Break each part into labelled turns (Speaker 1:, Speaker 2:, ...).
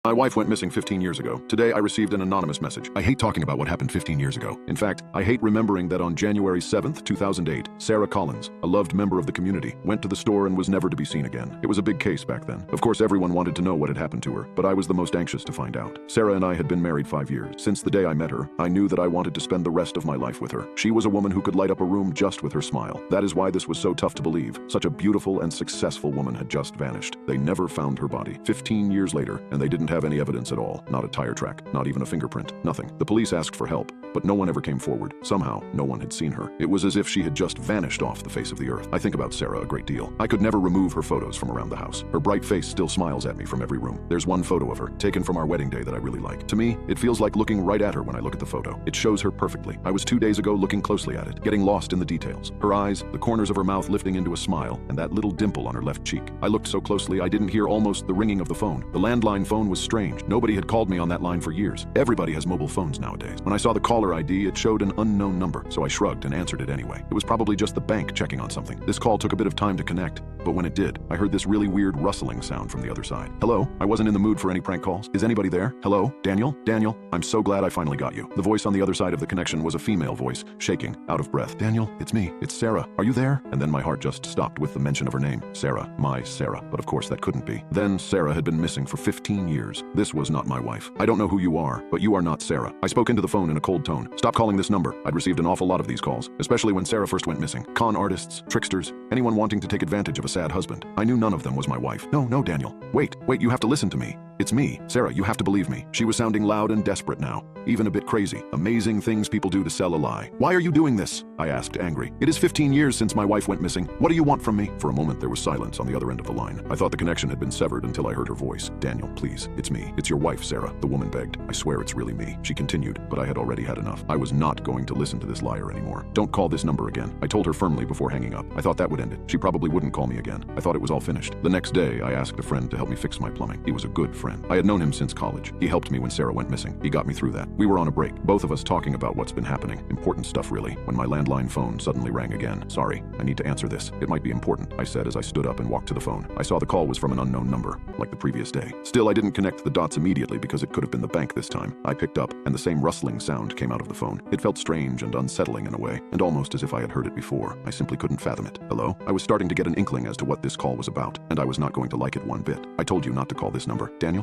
Speaker 1: My wife went missing 15 years ago. Today I received an anonymous message. I hate talking about what happened 15 years ago. In fact, I hate remembering that on January 7th, 2008, Sarah Collins, a loved member of the community, went to the store and was never to be seen again. It was a big case back then. Of course, everyone wanted to know what had happened to her, but I was the most anxious to find out. Sarah and I had been married 5 years. Since the day I met her, I knew that I wanted to spend the rest of my life with her. She was a woman who could light up a room just with her smile. That is why this was so tough to believe. Such a beautiful and successful woman had just vanished. They never found her body. 15 years later, and they didn't have any evidence at all. Not a tire track, not even a fingerprint, nothing. The police asked for help, but no one ever came forward. Somehow, no one had seen her. It was as if she had just vanished off the face of the earth. I think about Sarah a great deal. I could never remove her photos from around the house. Her bright face still smiles at me from every room. There's one photo of her, taken from our wedding day, that I really like. To me, it feels like looking right at her when I look at the photo. It shows her perfectly. I was 2 days ago looking closely at it, getting lost in the details. Her eyes, the corners of her mouth lifting into a smile, and that little dimple on her left cheek. I looked so closely I didn't hear almost the ringing of the phone. The landline phone was strange. Nobody had called me on that line for years. Everybody has mobile phones nowadays. When I saw the caller ID, it showed an unknown number, so I shrugged and answered it anyway. It was probably just the bank checking on something. This call took a bit of time to connect, but when it did, I heard this really weird rustling sound from the other side. Hello? I wasn't in the mood for any prank calls. Is anybody there? Hello? Daniel? Daniel? I'm so glad I finally got you. The voice on the other side of the connection was a female voice, shaking, out of breath. Daniel, it's me. It's Sarah. Are you there? And then my heart just stopped with the mention of her name. Sarah. My Sarah. But of course that couldn't be. Then Sarah had been missing for 15 years. This was not my wife. I don't know who you are, but you are not Sarah. I spoke into the phone in a cold tone. Stop calling this number. I'd received an awful lot of these calls, especially when Sarah first went missing. Con artists, tricksters, anyone wanting to take advantage of a sad husband. I knew none of them was my wife. No, Daniel. Wait, you have to listen to me. It's me. Sarah, you have to believe me. She was sounding loud and desperate now, even a bit crazy. Amazing things people do to sell a lie. Why are you doing this? I asked, angry. It is 15 years since my wife went missing. What do you want from me? For a moment, there was silence on the other end of the line. I thought the connection had been severed until I heard her voice. Daniel, please. It's me. It's your wife, Sarah. The woman begged. I swear it's really me. She continued, but I had already had enough. I was not going to listen to this liar anymore. Don't call this number again. I told her firmly before hanging up. I thought that would end it. She probably wouldn't call me again. I thought it was all finished. The next day, I asked a friend to help me fix my plumbing. He was a good friend. I had known him since college. He helped me when Sarah went missing. He got me through that. We were on a break, both of us talking about what's been happening. Important stuff, really, when my landline phone suddenly rang again. Sorry, I need to answer this. It might be important, I said as I stood up and walked to the phone. I saw the call was from an unknown number, like the previous day. Still, I didn't connect the dots immediately because it could have been the bank this time. I picked up, and the same rustling sound came out of the phone. It felt strange and unsettling in a way, and almost as if I had heard it before. I simply couldn't fathom it. Hello? I was starting to get an inkling as to what this call was about, and I was not going to like it one bit. I told you not to call this number. Daniel,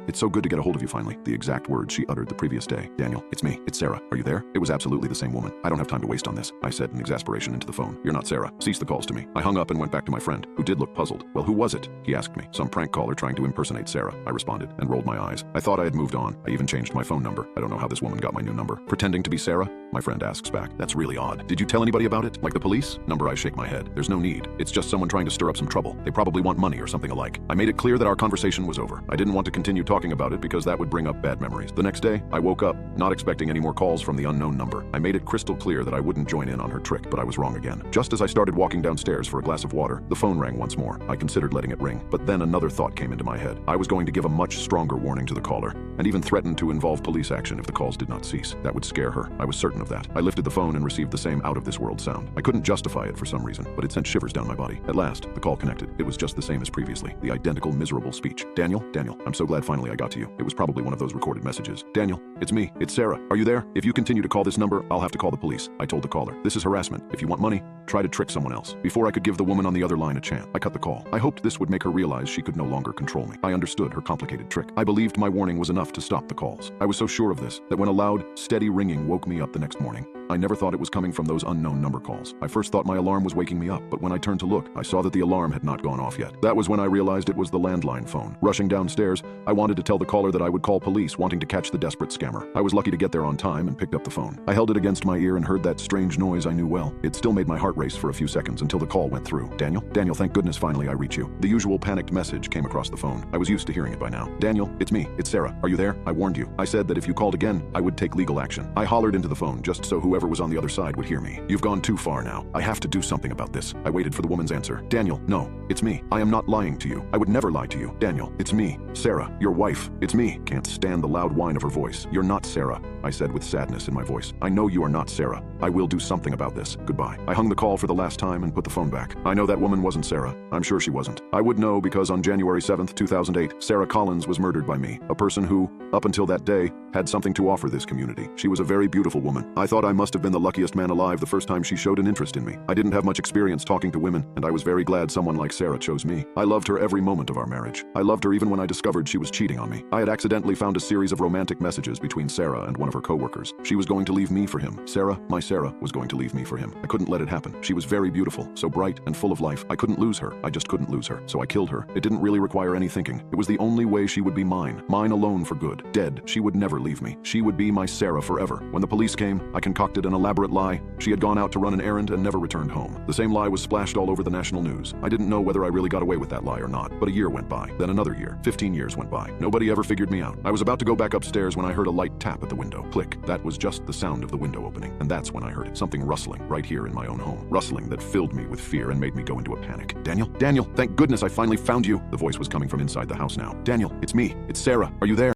Speaker 1: it's so good to get a hold of you finally. The exact words she uttered the previous day. Daniel, it's me. It's Sarah. Are you there? It was absolutely the same woman. I don't have time to waste on this, I said in exasperation into the phone. You're not Sarah. Cease the calls to me. I hung up and went back to my friend, who did look puzzled. Well, who was it? He asked me. Some prank caller trying to impersonate Sarah, I responded, and rolled my eyes. I thought I had moved on. I even changed my phone number. I don't know how this woman got my new number. Pretending to be Sarah? My friend asks back. That's really odd. Did you tell anybody about it? Like the police? Number, I shake my head. There's no need. It's just someone trying to stir up some trouble. They probably want money or something alike. I made it clear that our conversation was over. I didn't want to continue talking about it because that would bring up bad memories. The next day, I woke up, not expecting any more calls from the unknown number. I made it crystal clear that I wouldn't join in on her trick, but I was wrong again. Just as I started walking downstairs for a glass of water, the phone rang once more. I considered letting it ring, but then another thought came into my head. I was going to give a much stronger warning to the caller, and even threaten to involve police action if the calls did not cease. That would scare her. I was certain of that. I lifted the phone and received the same out-of-this-world sound. I couldn't justify it for some reason, but it sent shivers down my body. At last, the call connected. It was just the same as previously. The identical miserable speech. Daniel, I'm so glad finally I got to you. It was probably one of those recorded messages. Daniel, it's me. It's Sarah. Are you there? If you continue to call this number, I'll have to call the police. I told the caller. This is harassment. If you want money, try to trick someone else. Before I could give the woman on the other line a chance, I cut the call. I hoped this would make her realize she could no longer control me. I understood her complicated trick. I believed my warning was enough to stop the calls. I was so sure of this that when a loud, steady ringing woke me up the next morning, I never thought it was coming from those unknown number calls. I first thought my alarm was waking me up, but when I turned to look, I saw that the alarm had not gone off yet. That was when I realized it was the landline phone. Rushing downstairs, I wanted to tell the caller that I would call police, wanting to catch the desperate scammer. I was lucky to get there on time and picked up the phone. I held it against my ear and heard that strange noise I knew well. It still made my heart race for a few seconds until the call went through. Daniel, thank goodness finally I reach you. The usual panicked message came across the phone. I was used to hearing it by now. Daniel, it's me. It's Sarah. Are you there? I warned you. I said that if you called again, I would take legal action. I hollered into the phone just so whoever whoever was on the other side would hear me. You've gone too far now. I have to do something about this. I waited for the woman's answer. Daniel, no, it's me. I am not lying to you. I would never lie to you. Daniel, it's me. Sarah, your wife. It's me. Can't stand the loud whine of her voice. You're not Sarah, I said with sadness in my voice. I know you are not Sarah. I will do something about this. Goodbye. I hung the call for the last time and put the phone back. I know that woman wasn't Sarah. I'm sure she wasn't. I would know because on January 7th, 2008, Sarah Collins was murdered by me, a person who, up until that day, had something to offer this community. She was a very beautiful woman. I thought I must have been the luckiest man alive the first time she showed an interest in me. I didn't have much experience talking to women, and I was very glad someone like Sarah chose me. I loved her every moment of our marriage. I loved her even when I discovered she was cheating on me. I had accidentally found a series of romantic messages between Sarah and one of her co-workers. She was going to leave me for him. Sarah, my Sarah, was going to leave me for him. I couldn't let it happen. She was very beautiful, so bright and full of life. I couldn't lose her. I just couldn't lose her. So I killed her. It didn't really require any thinking. It was the only way she would be mine. Mine alone for good. Dead. She would never leave me. She would be my Sarah forever. When the police came, I concocted an elaborate lie. She had gone out to run an errand and never returned home. The same lie was splashed all over the national news. I didn't know whether I really got away with that lie or not, but a year went by, then another year. 15 years went by. Nobody ever figured me out. I was about to go back upstairs when I heard a light tap at the window. Click. That was just the sound of the window opening. And that's when I heard it. Something rustling right here in my own home. Rustling that filled me with fear and made me go into a panic. Daniel? Daniel, thank goodness I finally found you. The voice was coming from inside the house now. Daniel, it's me. It's Sarah. Are you there?